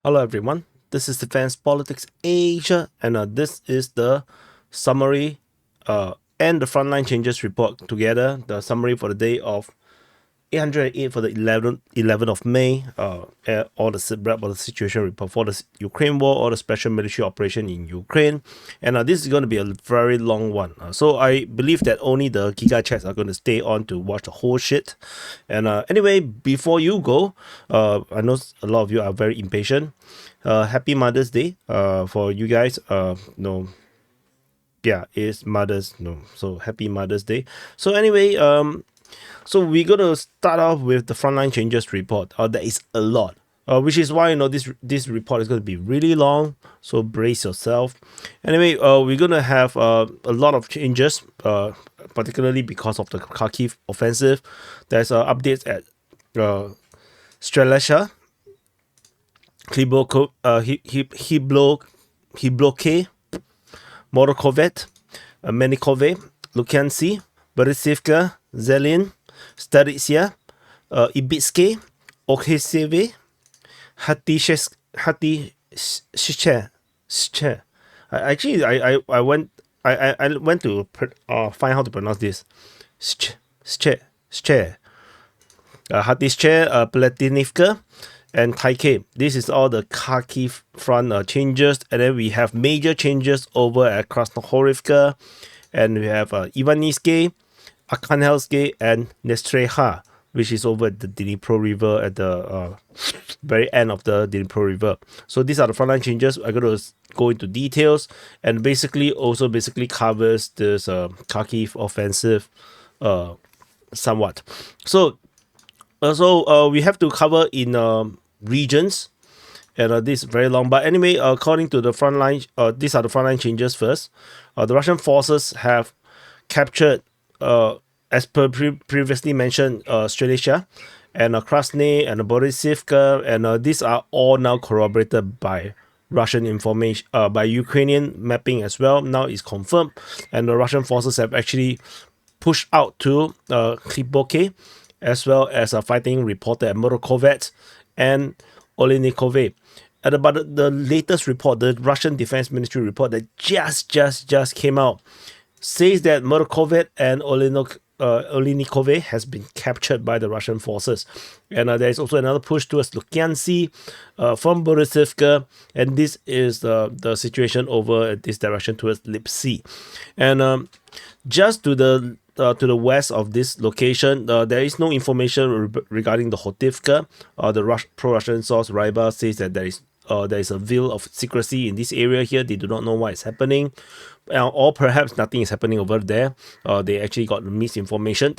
Hello everyone, this is Defense Politics Asia, and this is the summary and the frontline changes report together. The summary for the day of 808 for the 11th of May, all the SITREP or the situation report for the Ukraine war or the special military operation in Ukraine. And this is going to be a very long one. So I believe that only the Giga chats are going to stay on to watch the whole shit. And anyway, before you go, I know a lot of you are very impatient. Happy Mother's Day for you guys. It's Mother's. So happy Mother's Day. So anyway, so we're going to start off with the frontline changes report. There is a lot, which is why this report is going to be really long. So brace yourself. Anyway, we're going to have a lot of changes, particularly because of the Kharkiv offensive. There's updates at Starytsya, Hibloke, Morokovet, Menikove, Lukansi, Zaporizhzhia, Zelene, Starytsya, Ivanivske, Okheseve, Hoptivka. Actually, I went to find how to pronounce this. Hoptivka, Platinivka, and Taike. This is all the Kharkiv Front changes, and then we have major changes over at Krasnohorivka, and we have Ivanivske, Arkhanhelske, and Nestryha, which is over at the Dnipro River at the very end of the Dnipro River. So these are the frontline changes. I'm going to go into details and basically covers this Kharkiv offensive somewhat. So we have to cover in regions, and this is very long. But anyway, according to the frontline, these are the frontline changes first. The Russian forces have captured, as per previously mentioned, Starytsya and Krasny and Zaporizhzhia, and these are all now corroborated by Russian information, by Ukrainian mapping as well. Now it's confirmed, and the Russian forces have actually pushed out to Hibloke, as well as a fighting reported at Morokovet and Olenikove. But the latest report, the Russian Defense Ministry report that just came out, says that Morokovet and Olenikove has been captured by the Russian forces. And there is also another push towards Lukansi from Zaporizhzhia, and this is the situation over at this direction towards Lypsi. And just to the west of this location, there is no information regarding the Hoptivka. The pro-Russian source Ryba says that there is a veil of secrecy in this area here. They do not know what is happening, or perhaps nothing is happening over there. They actually got misinformation,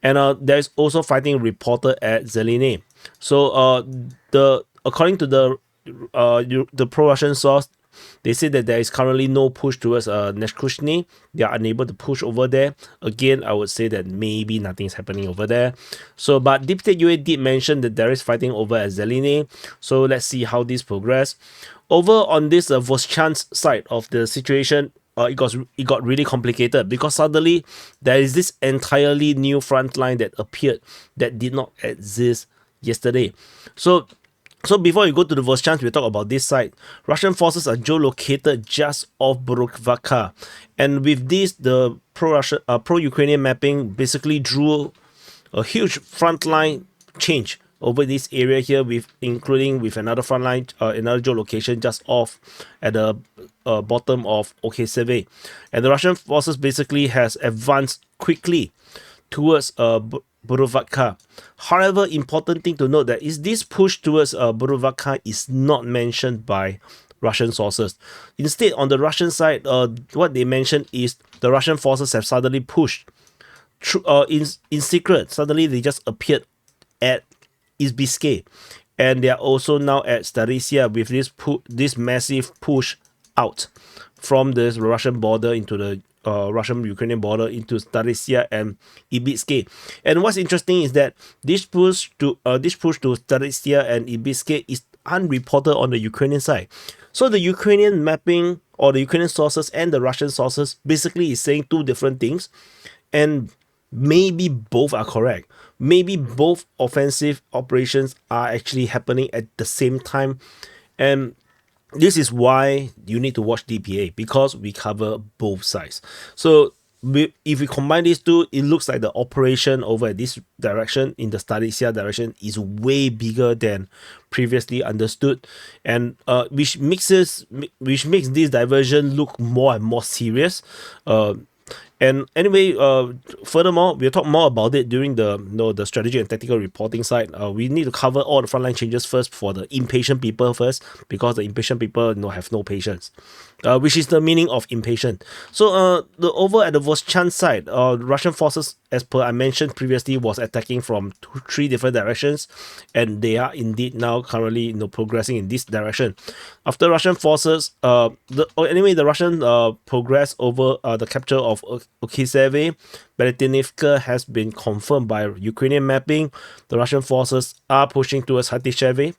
and there is also fighting reported at Zelene. So according to the pro-Russian source, they say that there is currently no push towards Nestryha. They are unable to push over there. Again, I would say that maybe nothing is happening over there. So, but Deep State UA did mention that there is fighting over at Zelene. So let's see how this progress. Over on this Vovchansk side of the situation, it got really complicated because suddenly there is this entirely new front line that appeared that did not exist yesterday. So before we go to the Vovchansk, we talk about this side. Russian forces are geolocated just off Avdiivka, and with this, the pro-Ukrainian mapping basically drew a huge frontline change over this area here, including with another frontline, another geolocation just off at the bottom of Okheseve, and the Russian forces basically has advanced quickly towards Vovchansk. However, important thing to note that is this push towards Vovchansk is not mentioned by Russian sources. Instead, on the Russian side, what they mentioned is the Russian forces have suddenly pushed through, in secret. Suddenly, they just appeared at Ivanivske, and they are also now at Starytsya with this massive push out from the Russian border into the Russian-Ukrainian border into Starytsya and Ivanivske. And what's interesting is that this push to Starytsya and Ivanivske is unreported on the Ukrainian side. So the Ukrainian mapping, or the Ukrainian sources and the Russian sources, basically is saying two different things, and maybe both are correct. Maybe both offensive operations are actually happening at the same time, And this is why you need to watch DPA, because we cover both sides. So if we combine these two, it looks like the operation over at this direction, in the Starytsya direction, is way bigger than previously understood, and which makes this diversion look more and more serious. And anyway, furthermore, we'll talk more about it during the the strategy and tactical reporting side. We need to cover all the frontline changes first for the impatient people first, because the impatient people have no patience, which is the meaning of impatient. So the over at the Vovchansk side, Russian forces, as per I mentioned previously, was attacking from three different directions, and they are indeed now currently progressing in this direction. After Russian forces, the Russian progress over the capture of Okhiseve, Bakhmut has been confirmed by Ukrainian mapping. The Russian forces are pushing towards Hatishche,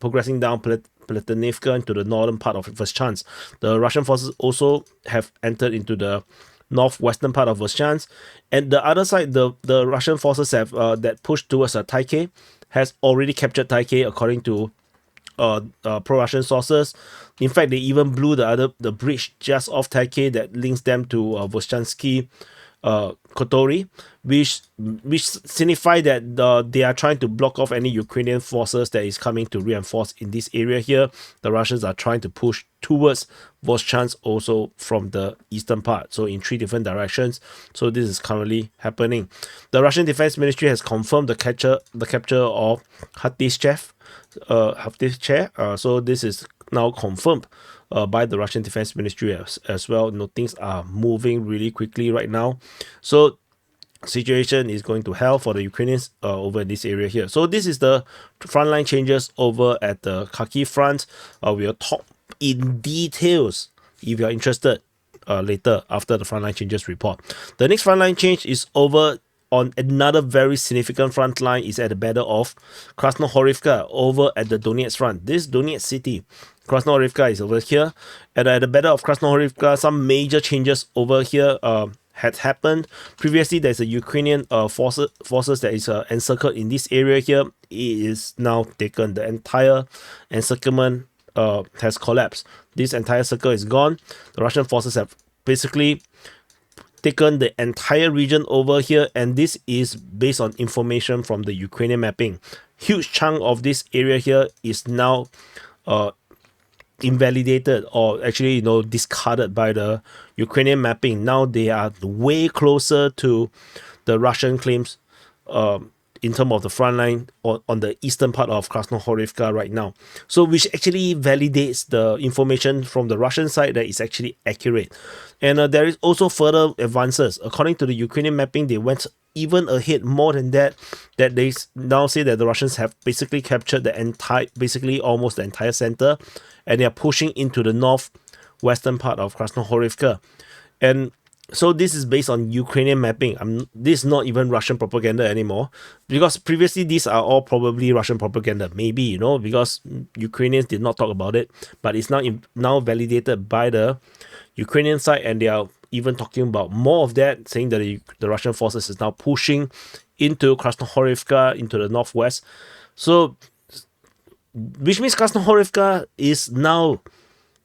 progressing down Platonivka into the northern part of Vovchansk. The Russian forces also have entered into the northwestern part of Vovchansk, and the other side, the Russian forces have that pushed towards Taike, has already captured Taike, according to pro-Russian sources. In fact, they even blew the bridge just off Taike that links them to Vovchansky Kotori, which signify that they are trying to block off any Ukrainian forces that is coming to reinforce in this area here. The Russians are trying to push towards Vovchansk also from the eastern part, so in three different directions. So this is currently happening. The Russian Defense Ministry has confirmed the capture of Hatishchev. So this is now confirmed by the Russian Defense Ministry as well. Things are moving really quickly right now. So situation is going to hell for the Ukrainians over this area here. So this is the frontline changes over at the Kharkiv Front. We'll talk in details if you're interested later after the frontline changes report. The next frontline change is over on another very significant front line, is at the Battle of Krasnohorivka over at the Donetsk Front. This Donetsk city, Krasnohorivka, is over here. And at the Battle of Krasnohorivka, some major changes over here had happened. Previously, there's a Ukrainian forces that is encircled in this area here. It is now taken. The entire encirclement has collapsed. This entire circle is gone. The Russian forces have basically taken the entire region over here, and this is based on information from the Ukrainian mapping. Huge chunk of this area here is now invalidated, or actually discarded by the Ukrainian mapping. Now they are way closer to the Russian claims in terms of the front line on the eastern part of Krasnohorivka right now. So which actually validates the information from the Russian side that is actually accurate. And there is also further advances. According to the Ukrainian mapping, they went even ahead more than that they now say that the Russians have basically captured almost the entire center, and they are pushing into the northwestern part of Krasnohorivka. And so this is based on Ukrainian mapping. This is not even Russian propaganda anymore, because previously these are all probably Russian propaganda, maybe, because Ukrainians did not talk about it, but it's now validated by the Ukrainian side, and they are even talking about more of that, saying that the Russian forces is now pushing into Krasnohorivka, into the northwest. So, which means Krasnohorivka is now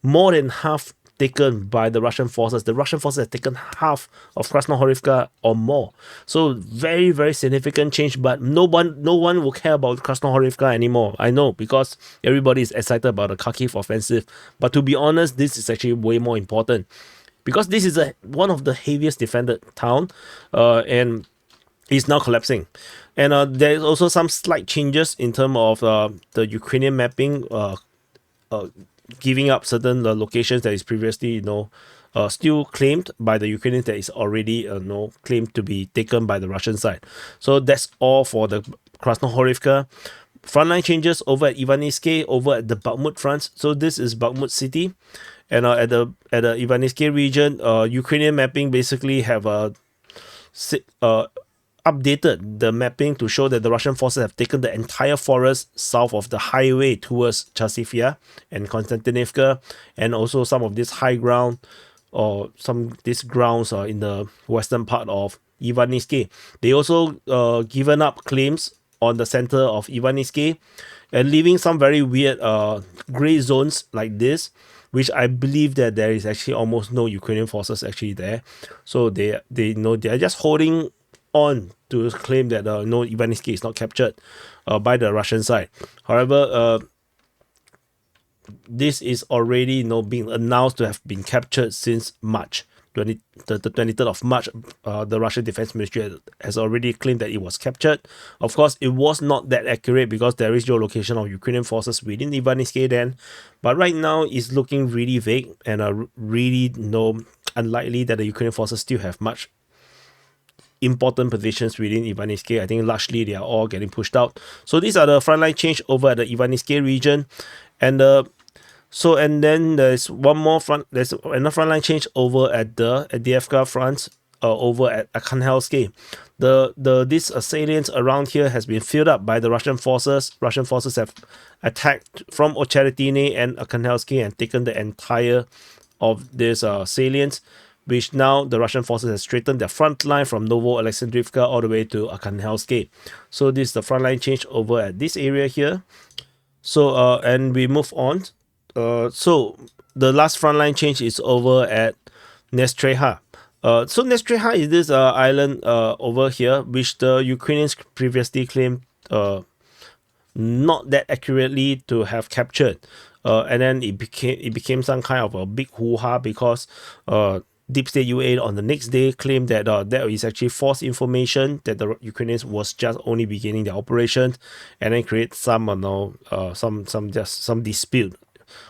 more than half taken by the Russian forces. The Russian forces have taken half of Krasnohorivka or more. So very, very significant change, but no one will care about Krasnohorivka anymore. I know, because everybody is excited about the Kharkiv offensive. But to be honest, this is actually way more important, because this is one of the heaviest defended town, and is now collapsing. And there is also some slight changes in terms of the Ukrainian mapping, giving up certain locations that is previously still claimed by the Ukrainians, that is already claimed to be taken by the Russian side. So that's all for the Krasnohorivka. Frontline changes over at Ivanivske, over at the Bakhmut Front. So this is Bakhmut city, and at the Ivanivske region, Ukrainian mapping basically have updated the mapping to show that the Russian forces have taken the entire forest south of the highway towards Chasivya and Konstantinivka, and also some of this high ground, or some these grounds in the western part of Ivanivske. They also given up claims on the center of Ivanivske, and leaving some very weird gray zones like this, which I believe that there is actually almost no Ukrainian forces actually there. So they are just holding on to claim that no, Ivanivske is not captured by the Russian side. However, this is already being announced to have been captured since March. The 23rd of March, the Russian Defense Ministry has already claimed that it was captured. Of course, it was not that accurate because there is geolocation of Ukrainian forces within Ivanivske then. But right now, it's looking really vague and really unlikely that the Ukrainian forces still have much important positions within Ivanivske. I think largely they are all getting pushed out. So these are the frontline change over at the Ivanivske region. And then there's one more front. There's another frontline change over at the Avdiivka Front, over at Arkhanhelske. These salients around here has been filled up by the Russian forces. Russian forces have attacked from Ocharitine and Arkhanhelske and taken the entire of this salients, which now the Russian forces have straightened their front line from Novo-Alexandrivka all the way to Arkhanhelske. So this is the frontline change over at this area here. So and we move on. So the last frontline change is over at Nestryha. So Nestryha is this island over here, which the Ukrainians previously claimed not that accurately to have captured. And then it became some kind of a big hoo-ha because Deep State UA on the next day claimed that that is actually false information, that the Ukrainians was just only beginning their operation, and then create some dispute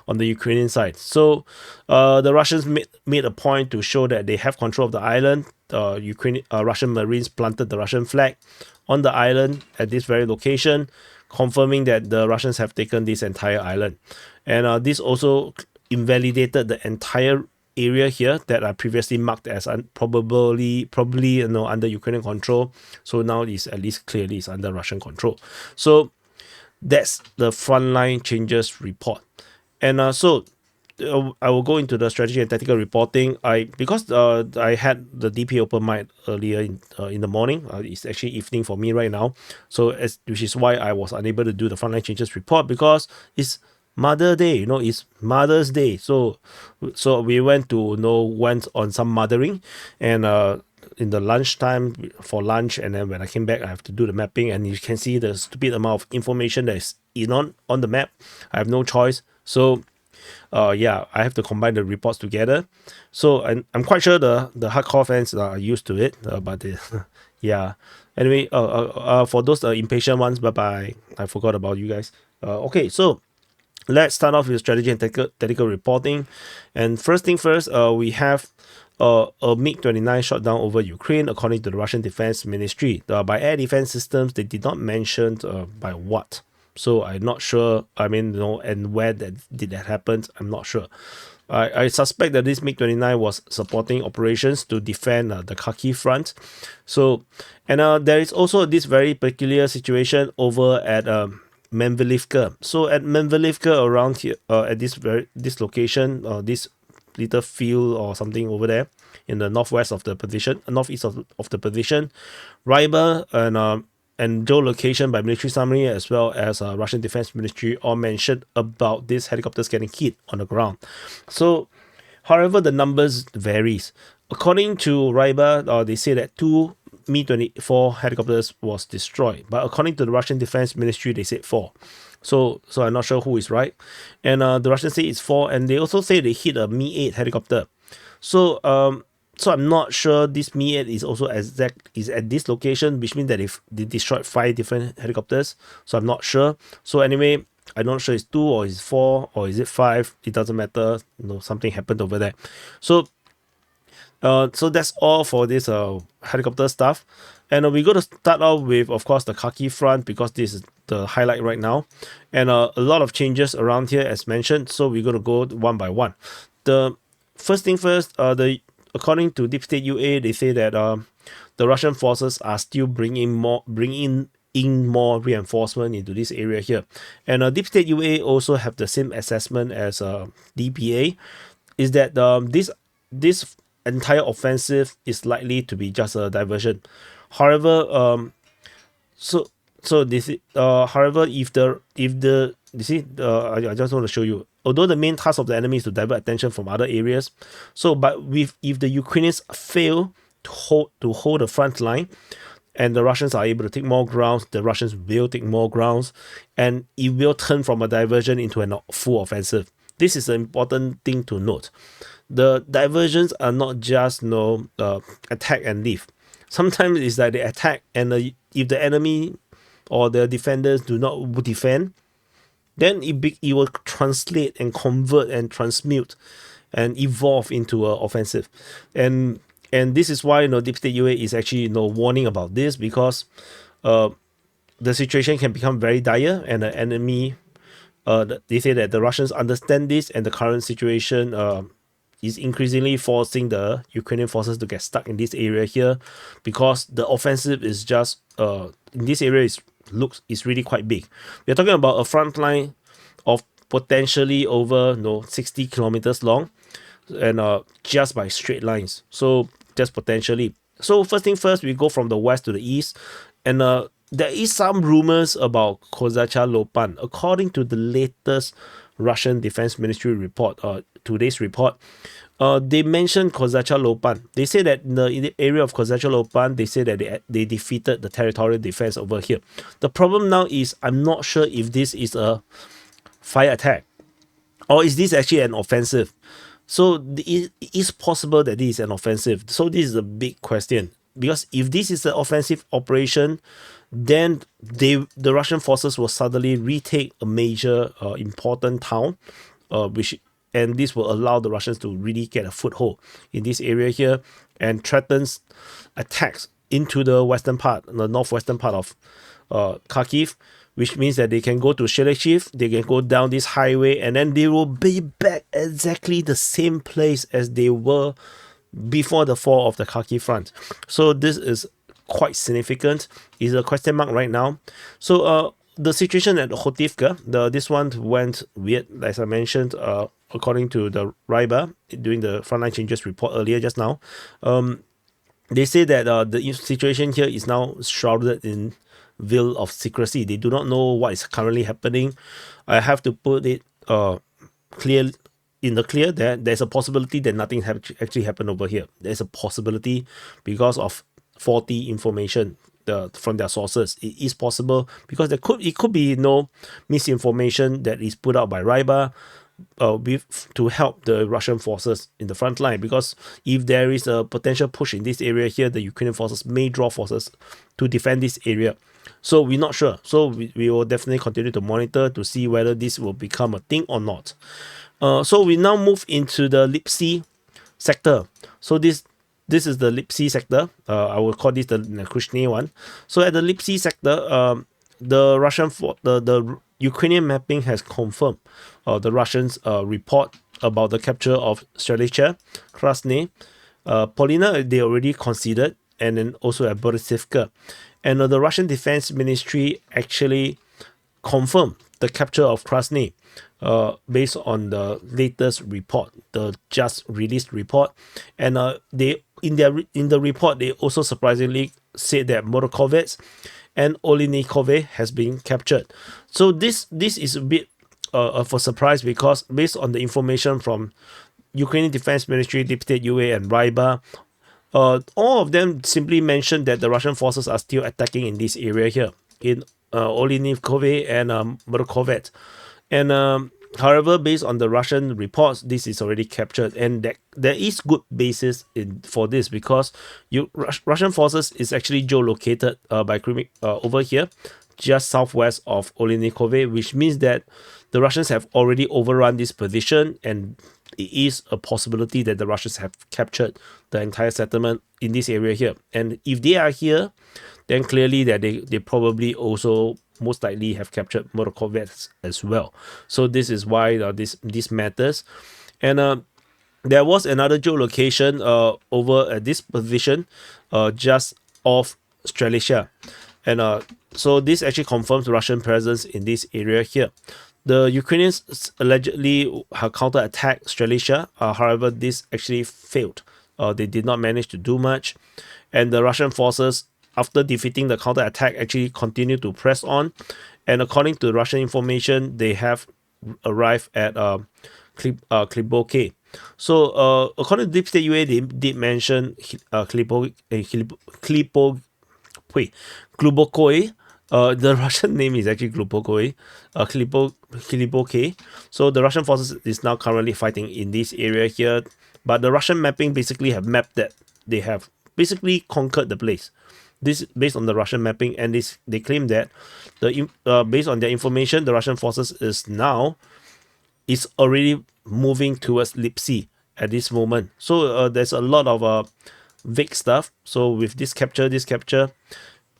on the Ukrainian side. So the Russians made a point to show that they have control of the island. Russian Marines planted the Russian flag on the island at this very location, confirming that the Russians have taken this entire island. And this also invalidated the entire area here that are previously marked as probably under Ukrainian control. So now it's at least clearly is under Russian control. So that's the frontline changes report. And so I will go into the strategy and tactical reporting. Because I had the DPA open mic earlier in the morning. It's actually evening for me right now. So which is why I was unable to do the frontline changes report, because it's Mother Day, it's Mother's Day. So we went on some mothering, and in the lunchtime for lunch, and then when I came back, I have to do the mapping, and you can see the stupid amount of information that is on the map. I have no choice. So I have to combine the reports together. So I'm quite sure the hardcore fans are used to it, but yeah. Anyway, for those impatient ones, bye-bye. I forgot about you guys. Okay, so let's start off with strategy and tactical reporting. And first thing first, we have a MiG-29 shot down over Ukraine, according to the Russian Defense Ministry. By air defense systems, they did not mention by what. So I'm not sure, and where did that happen, I'm not sure. I suspect that this MiG-29 was supporting operations to defend the Kharkiv Front. So, and there is also this very peculiar situation over at Avdiivka. So at Avdiivka, around here, at this location, this little field or something over there in the northeast of the position, Ryber and geolocation by military summary, as well as Russian Defense Ministry, all mentioned about these helicopters getting hit on the ground. So, however, the numbers varies. According to Ryber, they say that 2 Mi-24 helicopters was destroyed, but according to the Russian Defense Ministry, they said 4. So I'm not sure who is right. And the Russians say it's 4, and they also say they hit a Mi-8 helicopter. So I'm not sure this Mi-8 is also is at this location, which means that they destroyed 5 different helicopters. So I'm not sure. So anyway, I'm not sure it's 2 or it's 4 or is it 5. It doesn't matter. Something happened over there. So that's all for this helicopter stuff. And we're going to start off with, of course, the Kharkiv Front, because this is the highlight right now. And a lot of changes around here, as mentioned. So we're going to go one by one. The first thing first, according to Deep State UA, they say that the Russian forces are still bringing in more reinforcement into this area here. And Deep State UA also have the same assessment as DPA, is that this entire offensive is likely to be just a diversion. However, so so this however, if the you see, I just want to show you, although the main task of the enemy is to divert attention from other areas, so but if the Ukrainians fail to hold the front line, and the Russians are able to take more grounds, the Russians will take more grounds, and it will turn from a diversion into a full offensive. This is an important thing to note. The diversions are not just attack and leave. Sometimes it's like they attack, and if the enemy or the defenders do not defend, then it will translate and convert and transmute and evolve into an offensive. And this is why Deep State UA is actually warning about this, because the situation can become very dire, and the enemy, they say that the Russians understand this, and the current situation is increasingly forcing the Ukrainian forces to get stuck in this area here, because the offensive is just in this area is really quite big. We're talking about a front line of potentially over 60 kilometers long, and just by straight lines. So just potentially. So first thing first, we go from the west to the east, and there is some rumors about Kozachya Lopan. According to the latest Russian Defense Ministry report, today's report, they mentioned Kozachya Lopan. They say that in the area of Kozachya Lopan, they say that they defeated the territorial defense over here. The problem now is, I'm not sure if this is a fire attack, or is this actually an offensive. So it is possible that this is an offensive. So this is a big question, because if this is an offensive operation, then the Russian forces will suddenly retake a major important town, and this will allow the Russians to really get a foothold in this area here, and threatens attacks into the western part, the northwestern part of Kharkiv, which means that they can go to Sheleshiv, they can go down this highway, and then they will be back exactly the same place as they were before the fall of the Kharkiv Front. So this is quite significant. It's a question mark right now. So the situation at Hoptivka, this one went weird, as I mentioned, according to the RIBA, during the Frontline Changes report earlier just now. They say that the situation here is now shrouded in veil of secrecy. They do not know what is currently happening. I have to put it clear that there's a possibility that nothing actually happened over here. There's a possibility because of faulty information from their sources. It is possible because it could be misinformation that is put out by RIBA to help the Russian forces in the front line, because if there is a potential push in this area here, the Ukrainian forces may draw forces to defend this area. So we're not sure. So we will definitely continue to monitor to see whether this will become a thing or not. So we now move into the Lypsi sector. So this is the Lypsi sector. I will call this the Khrushnye one. So at the Lypsi sector, the Ukrainian mapping has confirmed the Russians' report about the capture of Starytsya, Krasnohorivka, Polina, they already considered, and then also at Zaporizhzhia. And the Russian Defense Ministry actually confirmed the capture of Krasnohorivka based on the latest report, the just released report. And they in the report, they also surprisingly said that Morokovets and Olinikove has been captured. So this is a bit of a surprise, because based on the information from Ukrainian Defense Ministry, Deep State UA, and RIBA, all of them simply mentioned that the Russian forces are still attacking in this area here, in Olinikove and Morokovets. And however, based on the Russian reports, this is already captured, and there is good basis for this, because Russian forces is actually geolocated by over here, just southwest of Olinikove, which means that the Russians have already overrun this position, and it is a possibility that the Russians have captured the entire settlement in this area here. And if they are here, then clearly that they probably also most likely have captured Morokovets as well. So this is why this matters. And there was another geolocation over at this position just off Starytsya. And so this actually confirms Russian presence in this area here. The Ukrainians allegedly have counterattacked Starytsya. However, this actually failed. They did not manage to do much. And the Russian forces after defeating the counterattack, actually continue to press on. And according to Russian information, they have arrived at Kliboke. So according to Deep State UA, they did mention Glubokoi. The Russian name is actually Glubokoi. Kliboke. So the Russian forces is now currently fighting in this area here. But the Russian mapping basically have mapped that they have basically conquered the place. This based on the Russian mapping, and they claim that based on their information, the Russian forces is already moving towards Lypsi at this moment. So there's a lot of vague stuff. So with this capture,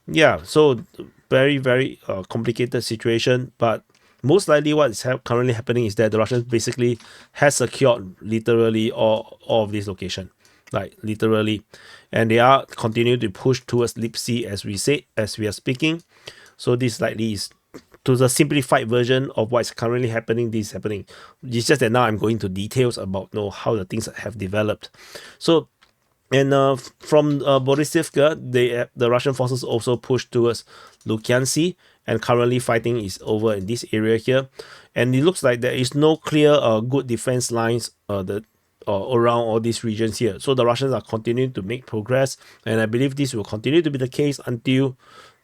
yeah. So very very complicated situation. But most likely, what is currently happening is that the Russians basically has secured literally all of this location, like literally, and they are continuing to push towards Lypsi as we are speaking. So this likely is to the simplified version of what's currently happening. This is happening. It's just that now I'm going to details about how the things have developed. So. And from Borisivka, the Russian forces also pushed towards Lukyansk, and currently fighting is over in this area here. And it looks like there is no clear good defense lines around all these regions here. So the Russians are continuing to make progress, and I believe this will continue to be the case until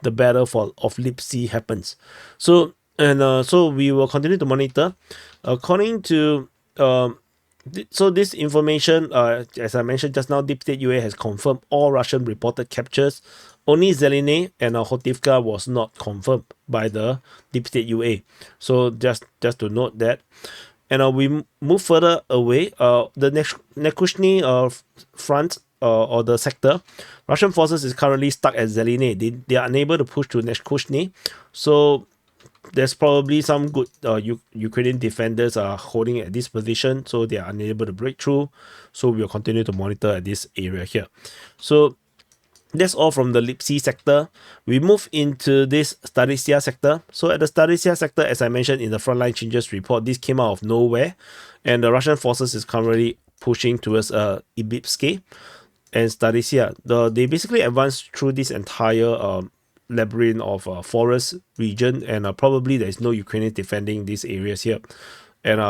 the battle of Lypsi happens. So so we will continue to monitor. According to so this information, as I mentioned just now, Deep State UA has confirmed all Russian reported captures. Only Zelene and Hoptivka was not confirmed by the Deep State UA. So just to note that. And we move further away. The Nekushny front or the sector, Russian forces is currently stuck at Zelene. They are unable to push to Nekushny. So there's probably some good Ukrainian defenders are holding at this position, so they are unable to break through. So we'll continue to monitor at this area here. So that's all from the Lypsi sector. We move into this Starytsya sector. So at the Starytsya sector, as I mentioned in the Frontline Changes report, this came out of nowhere, and the Russian forces is currently pushing towards Ivanivske and Starytsya. They basically advanced through this entire labyrinth of forest region, and probably there is no Ukrainian defending these areas here, and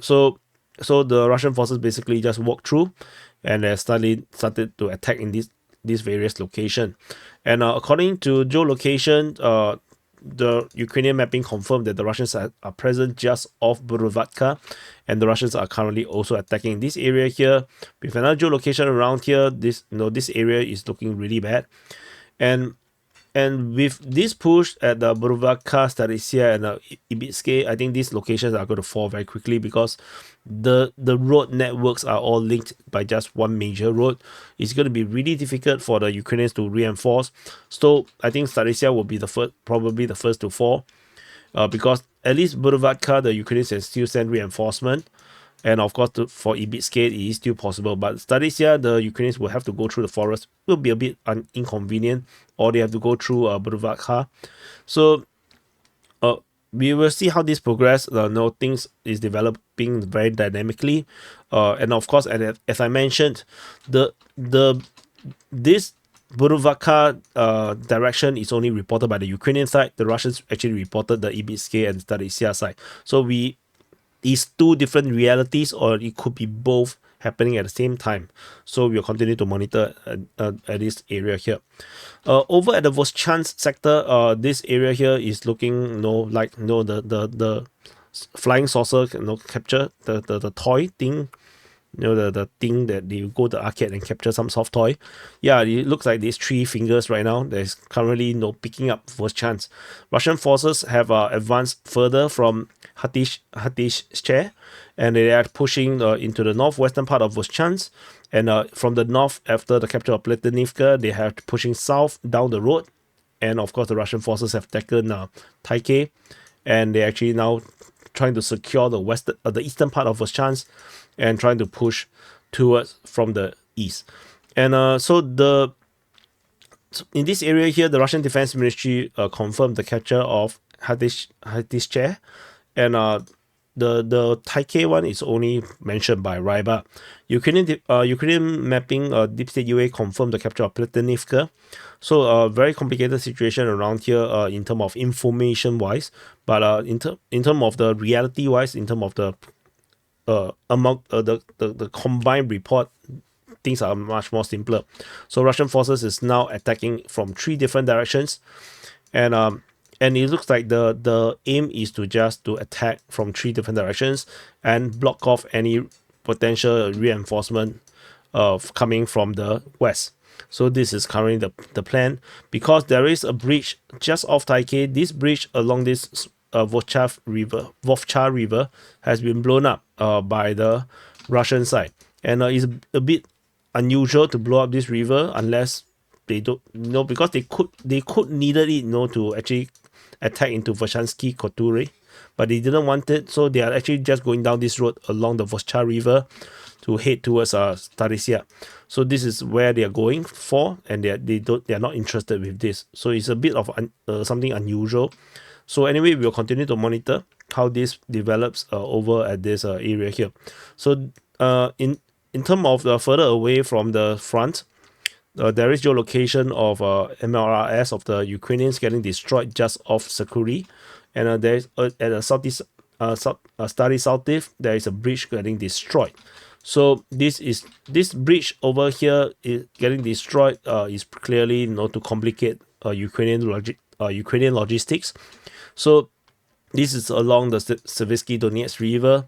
so the Russian forces basically just walked through and started to attack in these various location. And according to geolocation, the Ukrainian mapping confirmed that the Russians are present just off Vovchansk, and the Russians are currently also attacking this area here with another geolocation around here. This area is looking really bad, and with this push at the Vovchansk, Starytsya, and Ivanivske, I think these locations are going to fall very quickly because the road networks are all linked by just one major road. It's going to be really difficult for the Ukrainians to reinforce. So I think Starytsya will be probably the first to fall, because at least Vovchansk, the Ukrainians can still send reinforcement. And of course, for Ivanivske, it is still possible. But Starytsya, the Ukrainians will have to go through the forest. It will be a bit inconvenient, or they have to go through Vovchansk. So we will see how this progress. Things is developing very dynamically, and of course, as I mentioned, this Vovchansk direction is only reported by the Ukrainian side. The Russians actually reported the Ivanivske and Starytsya side. So it's two different realities, or it could be both happening at the same time. So we'll continue to monitor at this area here. Over at the Vovchansk sector, this area here is looking the flying saucer capture the toy thing. The thing that they go to the arcade and capture some soft toy. Yeah, it looks like these 3 fingers right now. There's currently picking up Vovchansk. Russian forces have advanced further from Hoptivka, and they are pushing into the northwestern part of Vovchansk. And from the north, after the capture of Platonivka, they have pushing south down the road. And of course, the Russian forces have taken Taike, and they're actually now trying to secure the eastern part of Vovchansk, and trying to push towards from the east. And in this area here, the Russian Defense Ministry confirmed the capture of Hoptivka, and the Taike one is only mentioned by Ryba. Ukrainian mapping Deep State UA confirmed the capture of Platonivka. So a very complicated situation around here in terms of information wise, but in terms of the reality wise, in terms of the among the combined report, things are much more simpler. So Russian forces is now attacking from 3 different directions, and it looks like the aim is to just to attack from 3 different directions and block off any potential reinforcement of coming from the west. So this is currently the plan, because there is a bridge just off Taike. This bridge along this Vovchansk River has been blown up by the Russian side, and it's a bit unusual to blow up this river unless they don't, because they could needed it, to actually attack into Vovchansk Koture, but they didn't want it, so they are actually just going down this road along the Vovchansk River to head towards Starytsya. So this is where they are going for, and they are not interested with this. So it's a bit of something unusual. So anyway, we'll continue to monitor how this develops over at this area here. So in terms of further away from the front, there is geolocation of MLRS of the Ukrainians getting destroyed just off Sakuri, and there is at the southeast, southeast, there is a bridge getting destroyed. So this bridge over here is getting destroyed is clearly to complicate Ukrainian logistics. So this is along the Siversk Donetsk River,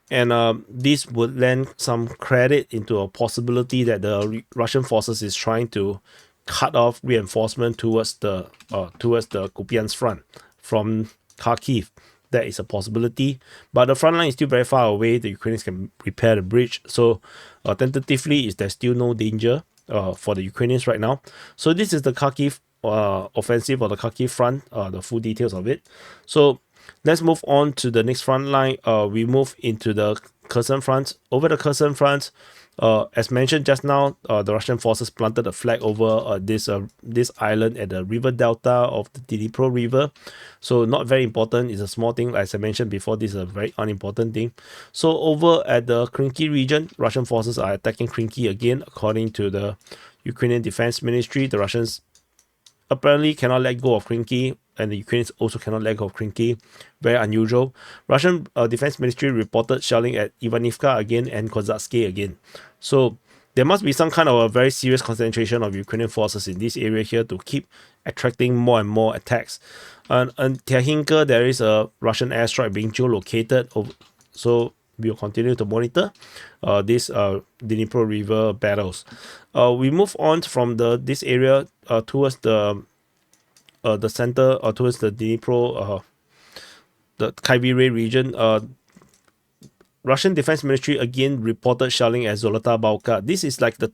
and this would lend some credit into a possibility that the Russian forces is trying to cut off reinforcement towards the Kupyansk Front from Kharkiv. That is a possibility, but the front line is still very far away. The Ukrainians can repair the bridge, so tentatively, there's still no danger for the Ukrainians right now. So this is the Kharkiv offensive, or the Kharkiv Front, the full details of it. So let's move on to the next front line. We move into the Kherson Front. Over the Kherson Front, as mentioned just now, the Russian forces planted a flag over this island at the river delta of the Dnipro River. So not very important. It's a small thing. As I mentioned before, this is a very unimportant thing. So over at the Krinky region, Russian forces are attacking Krinky again. According to the Ukrainian Defense Ministry, the Russians apparently cannot let go of Krinky, and the Ukrainians also cannot let go of Krinky. Very unusual. Russian Defense Ministry reported shelling at Ivanivka again and Kozatske again. So there must be some kind of a very serious concentration of Ukrainian forces in this area here to keep attracting more and more attacks. And Terhinka, there is a Russian airstrike being geolocated. So we'll continue to monitor this Dnipro River battles. We move on from this area towards the center, or towards the Dnipro, the Khyberey region. Russian Defense Ministry again reported shelling at Zolota Balka. This is like the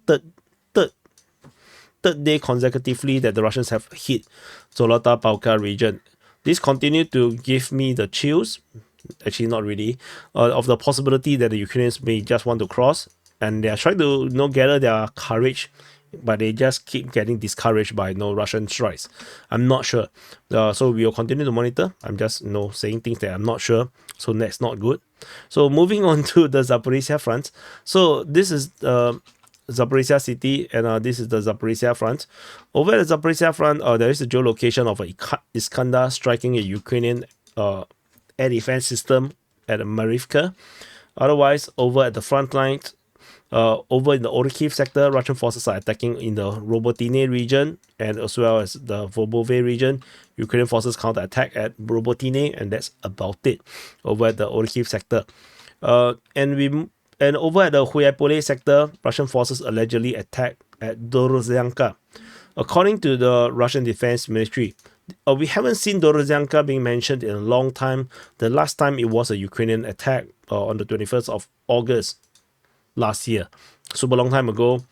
third day consecutively that the Russians have hit Zolota Balka region. This continued to give me the chills. Actually, not really, of the possibility that the Ukrainians may just want to cross, and they are trying to gather their courage, but they just keep getting discouraged by Russian strikes. I'm not sure. So we will continue to monitor. I'm just saying things that I'm not sure. So that's not good. So moving on to the Zaporizhzhia Front. So this is Zaporizhzhia city, and this is the Zaporizhzhia Front. Over at the Zaporizhzhia Front, there is a geolocation of a Iskander striking a Ukrainian air defense system at Marivka. Otherwise, over at the front lines, over in the Kharkiv sector, Russian forces are attacking in the Robotine region and as well as the Vobove region. Ukrainian forces counter-attack at Robotine, and that's about it over at the Kharkiv sector. And over at the Huyaipole sector, Russian forces allegedly attacked at Dorozhyanka. According to the Russian Defense Ministry, we haven't seen Dorozhyanka being mentioned in a long time. The last time it was a Ukrainian attack on the 21st of August last year. Super long time ago.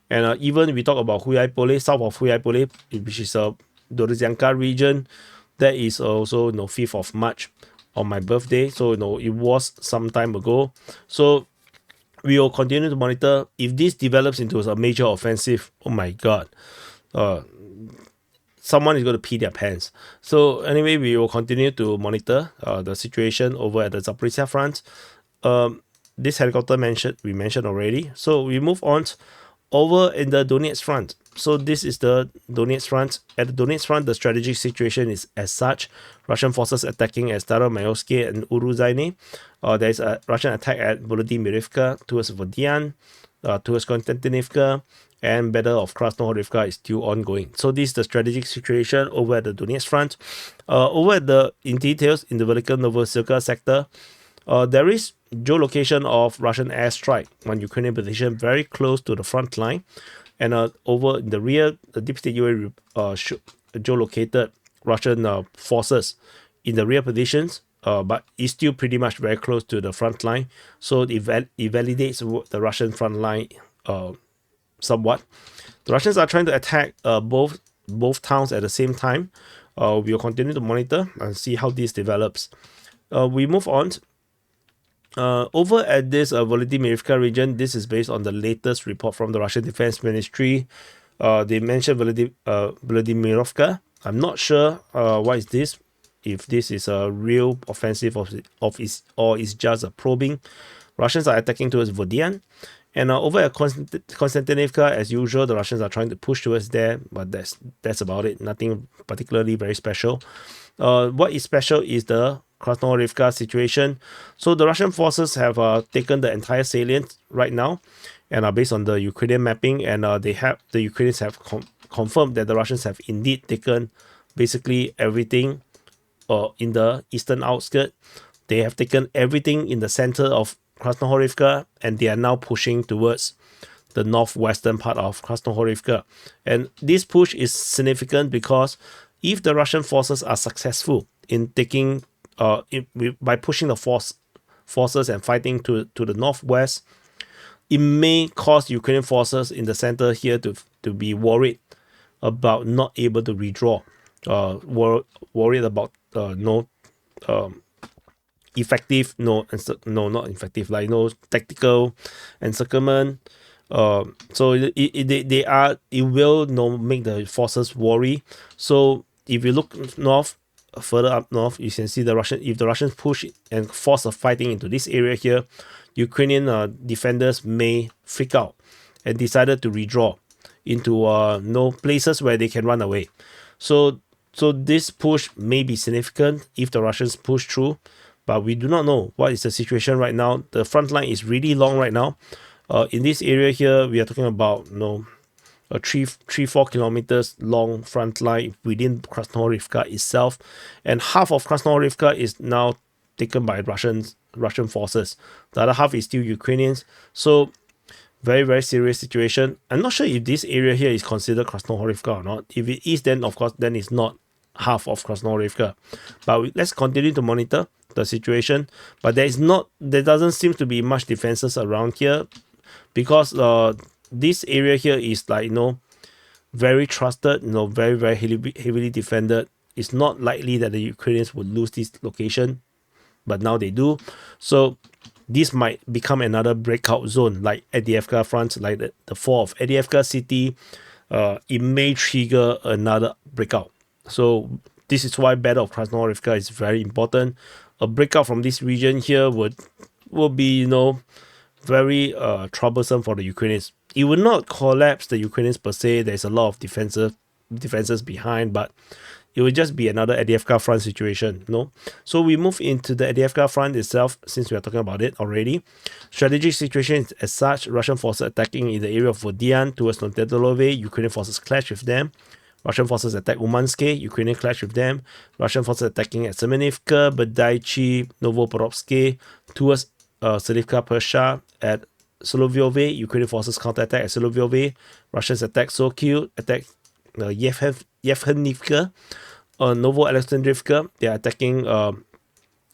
And even we talk about Huyaipole, south of Huyaipole, which is a Dorozhyanka region, that is also 5th of March on my birthday. So it was some time ago. So we will continue to monitor. If this develops into a major offensive, oh my god. someone is going to pee their pants. So anyway, we will continue to monitor the situation over at the Zaporizhzhia Front. This helicopter we mentioned already. So we move on over in the Donetsk Front. So this is the Donetsk Front. At the Donetsk Front, the strategic situation is as such. Russian forces attacking at Starytsya and Uruzhaine. There is a Russian attack at Volodymyrivka towards Vodian, towards Konstantinivka, and Battle of Krasnohorivka is still ongoing. So this is the strategic situation over at the Donetsk Front. In details, in the Velika Novosibirsk sector, there is geolocation of Russian airstrike on Ukrainian position very close to the front line. And over in the rear, the Deep State UA geolocated Russian forces in the rear positions, but it's still pretty much very close to the front line. So it validates the Russian front line somewhat. The Russians are trying to attack both towns at the same time. We will continue to monitor and see how this develops. We move on. Over at this Volodymyrivka region, this is based on the latest report from the Russian Defense Ministry. They mentioned Volodymyrovka. I'm not sure what is this, if this is a real offensive or is just a probing. Russians are attacking towards Vodian. And over at Konstantinivka, as usual, the Russians are trying to push towards there, but that's about it. Nothing particularly very special. What is special is the Krasnohorivka situation. So the Russian forces have taken the entire salient right now, and are based on the Ukrainian mapping, and the Ukrainians have confirmed that the Russians have indeed taken basically everything in the eastern outskirts. They have taken everything in the center of Krasnohorivka, and they are now pushing towards the northwestern part of Krasnohorivka. And this push is significant because if the Russian forces are successful in taking by pushing the forces and fighting to the northwest, it may cause Ukrainian forces in the center here to be worried about not able to redraw, worried about tactical encirclement. So it will make the forces worry. So if you look further up north, you can see if the Russians push and force a fighting into this area here, Ukrainian defenders may freak out and decided to redraw into places where they can run away. So this push may be significant if the Russians push through, but we do not know what is the situation right now. The front line is really long right now. In this area here, we are talking about a 3-4 kilometers long front line within Krasnohorivka itself, and half of Krasnohorivka is now taken by Russian forces. The other half is still Ukrainians. So very, very serious situation. I'm not sure if this area here is considered Krasnohorivka or not. If it is, then of course then it's not half of Krasnohorivka. But let's continue to monitor the situation. But there doesn't seem to be much defenses around here, because this area here is very trusted, very, very heavily defended. It's not likely that the Ukrainians would lose this location, but now they do. So this might become another breakout zone, like Avdiivka Front, like the fall of Avdiivka city. It may trigger another breakout. So this is why Battle of Krasnohorivka is very important. A breakout from this region here would be very troublesome for the Ukrainians. It will not collapse the Ukrainians per se. There's a lot of defenses behind, but it will just be another Avdiivka Front situation. So we move into the Avdiivka Front itself, since we are talking about it already. Strategic situation is as such: Russian forces attacking in the area of Vodian towards Nontetelove. Ukrainian forces clash with them. Russian forces attack Umanske. Ukrainian clash with them. Russian forces attacking at Semenivka, Badaichi, Novoporovske towards Selivka Persha at Solovyove. Ukrainian forces counterattack at Solovyove. Russians attack Sokil, attack Yevhenivka, Novo-Alexandrivka. They are attacking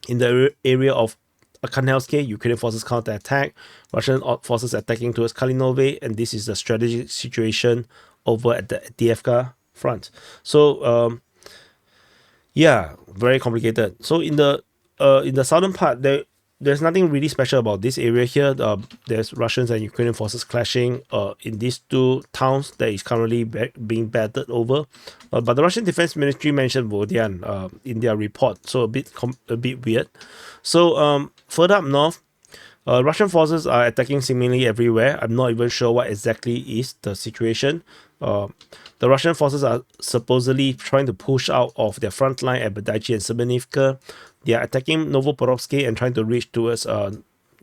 in the area of Arkhanhelske. Ukrainian forces counterattack. Russian forces attacking towards Kalinove, and this is the strategic situation over at the Avdiivka Front. So very complicated. So in the southern part, there's nothing really special about this area here. There's Russians and Ukrainian forces clashing in these two towns that is currently being battled over. But the Russian Defense Ministry mentioned Vodian in their report, so a bit weird. So further up north, Russian forces are attacking seemingly everywhere. I'm not even sure what exactly is the situation. The Russian forces are supposedly trying to push out of their front line at Avdiivka and Semenivka. They are attacking Novoporovsky and trying to reach towards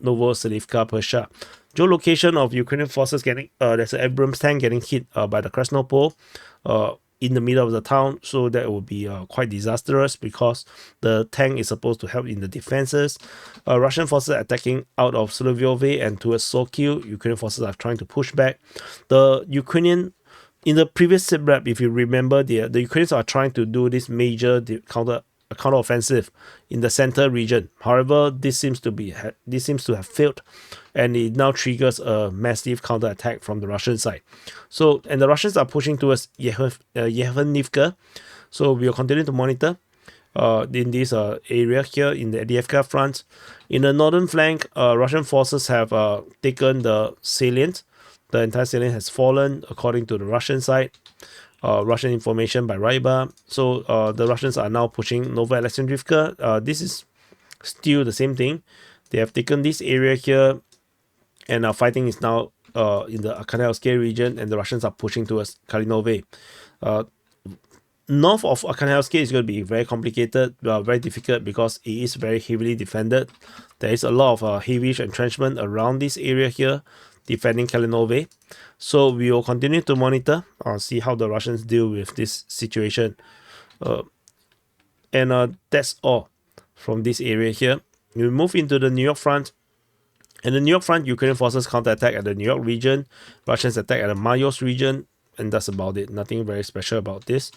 Novoselivka, Persia. Geolocation of Ukrainian forces getting there's an Abrams tank getting hit by the Krasnohorivka in the middle of the town, so that would be quite disastrous because the tank is supposed to help in the defenses. Russian forces are attacking out of Solovyove and towards Sokil. Ukrainian forces are trying to push back. The Ukrainian, in the previous SITREP, if you remember, the Ukrainians are trying to do this major counter-offensive in the center region. However, this seems to have failed, and it now triggers a massive counter-attack from the Russian side. So, and the Russians are pushing towards Ivanivske. So we will continue to monitor in this area here in the Avdiivka Front. In the northern flank, Russian forces have taken the salient. The entire salient has fallen according to the Russian side. Russian information by Ryba. So the Russians are now pushing Novoalexandrivka. This is still the same thing. They have taken this area here, and fighting is now in the Arkhanhelske region, and the Russians are pushing towards Kalinove. North of Arkhanhelske is going to be very complicated, very difficult because it is very heavily defended. There is a lot of heavy entrenchment around this area here, defending Kalinove. So we will continue to monitor, see how the Russians deal with this situation. And that's all from this area here. We move into the Niu-York Front. In the Niu-York Front, Ukrainian forces counterattack at the New York region. Russians attack at the Mayos region. And that's about it. Nothing very special about this.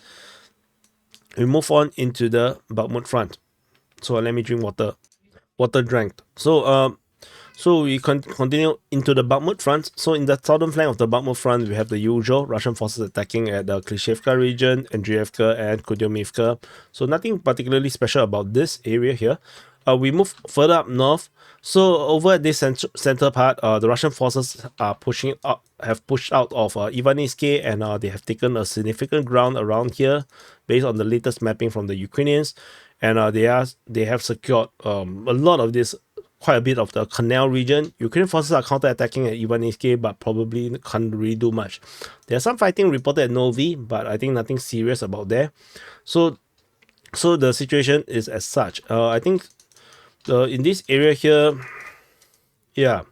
We move on into the Bakhmut Front. So let me drink water. Water drank. So we continue into the Bakhmut Front. So in the southern flank of the Bakhmut Front, we have the usual Russian forces attacking at the Klishevka region, Andreevka and Kudyumivka. So nothing particularly special about this area here. We move further up north. So over at this center part, the Russian forces are have pushed out of Ivanivske, and they have taken a significant ground around here based on the latest mapping from the Ukrainians. And they have secured a lot of this, quite a bit of the canal region. Ukrainian forces are counter-attacking at Ivanivske, but probably can't really do much. There's some fighting reported at Novi, but I think nothing serious about there. So the situation is as such. I think in this area here, yeah,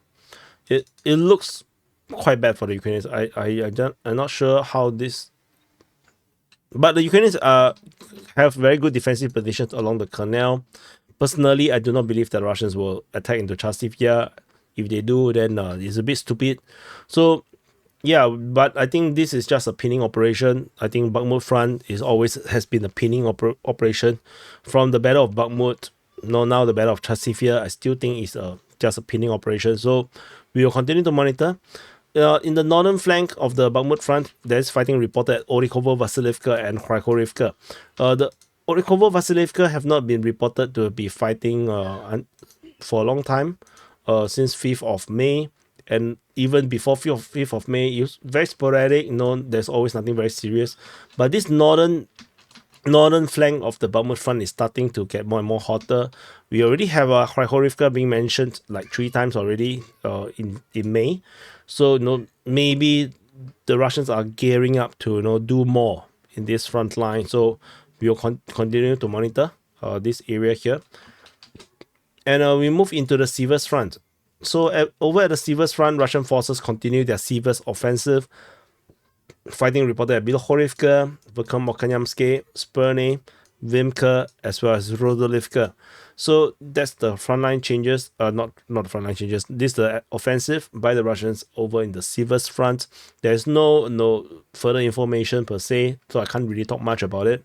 it looks quite bad for the Ukrainians. I'm not sure how this, but the Ukrainians have very good defensive positions along the canal. Personally, I do not believe that the Russians will attack into Chasivya. If they do, then it's a bit stupid. So, yeah, but I think this is just a pinning operation. I think Bakhmut Front has been a pinning operation from the Battle of Bakhmut. Now the Battle of Chasivya, I still think it's just a pinning operation. So we will continue to monitor. In the northern flank of the Bakhmut Front, there is fighting reported at Orikovo, Vasilivka, and Kharkovivka. The Orikovo, Vasilivka have not been reported to be fighting for a long time, since 5th of May. And even before 5th of May, it's very sporadic. There's always nothing very serious. But this northern flank of the Bakhmut Front is starting to get more and more hotter. We already have Kharkovivka being mentioned like 3 times already in May. So maybe the Russians are gearing up to do more in this front line. So we will continue to monitor this area here. And we move into the Siversk Front. So over at the Siversk Front, Russian forces continue their Siversk offensive. Fighting reported at Bilohorivka, Vovchansk, Sperne, Vimka, as well as Rodolivka. So that's the frontline changes. Not the frontline changes. This is the offensive by the Russians over in the Siversk Front. There's no further information per se, so I can't really talk much about it.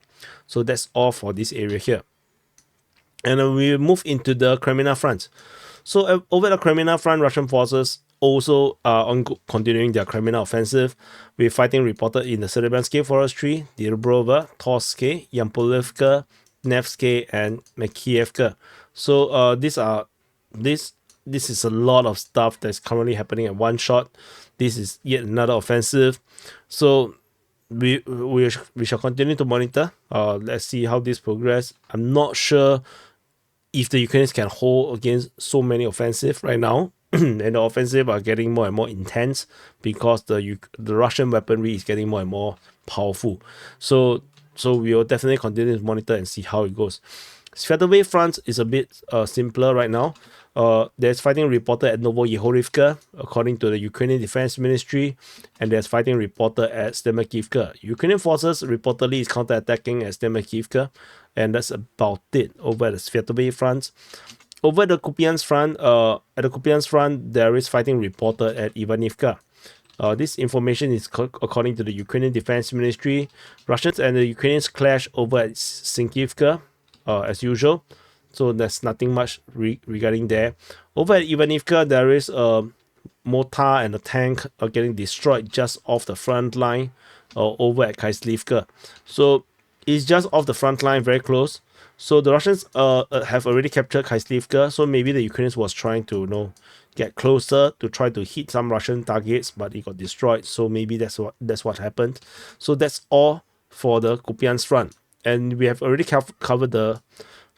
So that's all for this area here. And then we move into the Kreminna Front. So over the Kreminna Front, Russian forces also continuing their Kreminna offensive, with fighting reported in the Serbianske Forestry, Dirbrova, Torske, Yampolivka, Nevske, and Makievka. So these are this is a lot of stuff that's currently happening at one shot. This is yet another offensive. So we shall continue to monitor. Let's see how this progress. I'm not sure if the Ukrainians can hold against so many offensive right now. And the offensive are getting more and more intense because the Russian weaponry is getting more and more powerful. So we will definitely continue to monitor and see how it goes. Svatove Front is a bit simpler right now. There's fighting reported at Novoyehorivka, according to the Ukrainian Defense Ministry, and there's fighting reported at Starytsya. Ukrainian forces reportedly is counterattacking at Starytsya, and that's about it over the Svatove Front. Over the Kupyansk Front, at the Kupyansk Front, there is fighting reported at Ivanivske. This information is according to the Ukrainian Defense Ministry. Russians and the Ukrainians clash over at Sinkivka, as usual. So there's nothing much regarding there. Over at Ivanivske, there is a mortar and a tank getting destroyed just off the front line over at Krasnohorivka. So it's just off the front line, very close. So the Russians have already captured Krasnohorivka. So maybe the Ukrainians was trying to get closer to try to hit some Russian targets, but it got destroyed. So maybe that's what happened. So that's all for the Kupyansk Front, and we have already covered the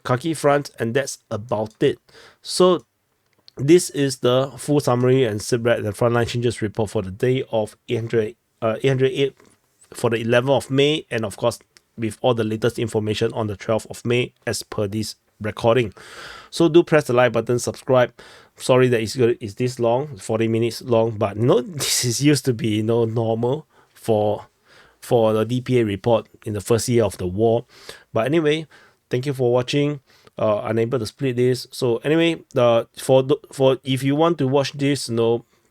Kharkiv Front, and that's about it. So this is the full summary and SITREP and Frontline changes report for the day of 808 for the 11th of May, and of course with all the latest information on the 12th of May as per this recording. So do press the like button, subscribe. Sorry that it's this long, 40 minutes long, but this is used to be normal for the DPA report in the first year of the war. But anyway, thank you for watching. Unable to split this. So anyway, for if you want to watch this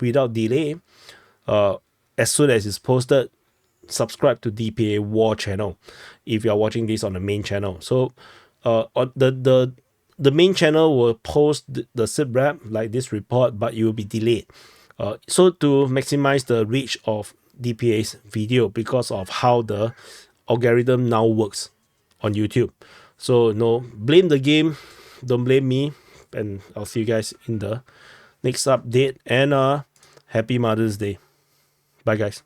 without delay, as soon as it's posted, subscribe to DPA War channel if you are watching this on the main channel. So on the main channel will post the SITREP like this report, but it will be delayed. So to maximize the reach of DPA's video because of how the algorithm now works on YouTube. So blame the game, don't blame me, and I'll see you guys in the next update, and happy Mother's Day. Bye guys.